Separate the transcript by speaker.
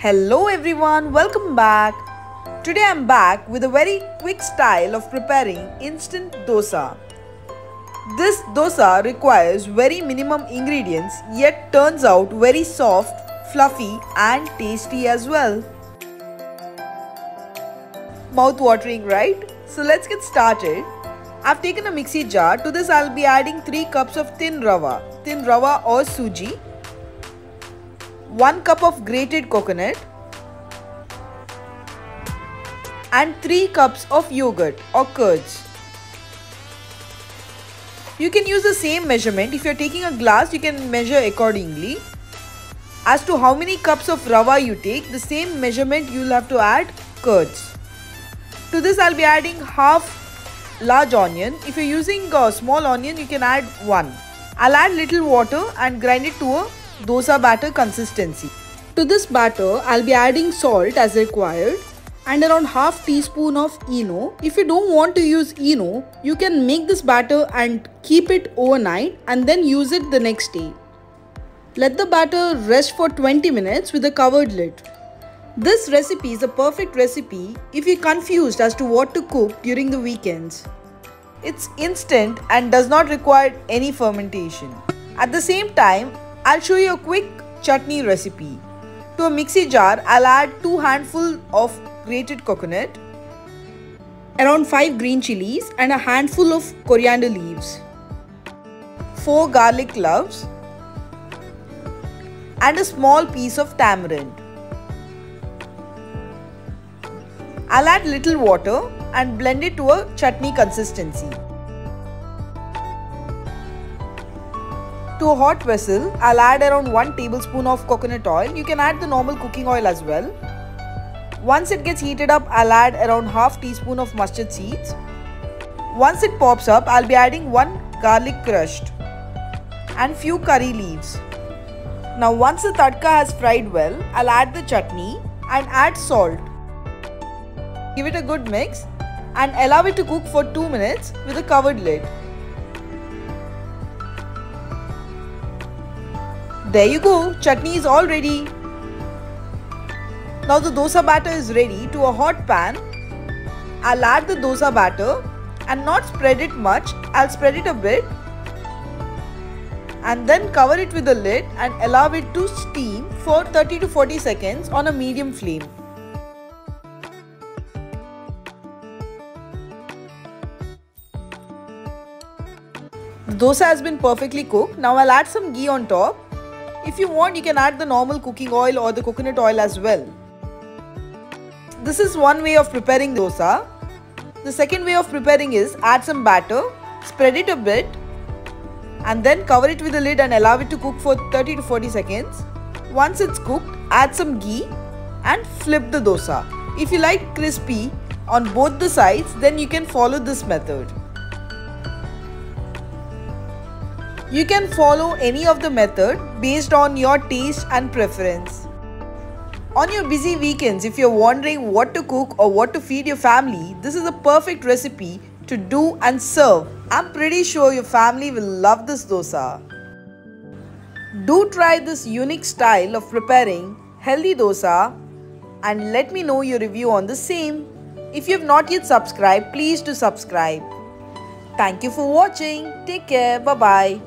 Speaker 1: Hello everyone, welcome back. Today I'm back with a very quick style of preparing instant dosa. This dosa requires very minimum ingredients yet turns out very soft, fluffy and tasty as well. Mouth-watering, right? So let's get started. I've taken a mixie jar. To this I'll be adding 3 cups of thin rava or suji, 1 cup of grated coconut and 3 cups of yogurt or curds. You can use the same measurement. If you're taking a glass, you can measure accordingly. As to how many cups of rava you take, the same measurement you'll have to add curds. To this I'll be adding half large onion. If you're using a small onion, you can add 1. I'll add little water and grind it to a dosa batter consistency. To this batter, I'll be adding salt as required and around half teaspoon of ENO. If you don't want to use ENO, you can make this batter and keep it overnight and then use it the next day. Let the batter rest for 20 minutes with a covered lid. This recipe is a perfect recipe if you're confused as to what to cook during the weekends. It's instant and does not require any fermentation. At the same time, I'll show you a quick chutney recipe. To a mixie jar, I'll add 2 handfuls of grated coconut, around 5 green chilies and a handful of coriander leaves, 4 garlic cloves and a small piece of tamarind. I'll add little water and blend it to a chutney consistency. To a hot vessel, I'll add around 1 tablespoon of coconut oil. You can add the normal cooking oil as well. Once it gets heated up, I'll add around half teaspoon of mustard seeds. Once it pops up, I'll be adding 1 garlic crushed and few curry leaves. Now once the tadka has fried well, I'll add the chutney and add salt. Give it a good mix and allow it to cook for 2 minutes with a covered lid. There you go, chutney is all ready. Now the dosa batter is ready. To a hot pan, I'll add the dosa batter and not spread it much. I'll spread it a bit and then cover it with a lid and allow it to steam for 30 to 40 seconds on a medium flame. The dosa has been perfectly cooked. Now I'll add some ghee on top. If you want, you can add the normal cooking oil or the coconut oil as well. This is one way of preparing dosa. The second way of preparing is add some batter, spread it a bit and then cover it with a lid and allow it to cook for 30 to 40 seconds. Once it's cooked, add some ghee and flip the dosa. If you like crispy on both the sides, then you can follow this method. You can follow any of the method based on your taste and preference. On your busy weekends, if you're wondering what to cook or what to feed your family, this is a perfect recipe to do and serve. I'm pretty sure your family will love this dosa. Do try this unique style of preparing healthy dosa and let me know your review on the same. If you have not yet subscribed, please do subscribe. Thank you for watching. Take care. Bye-bye.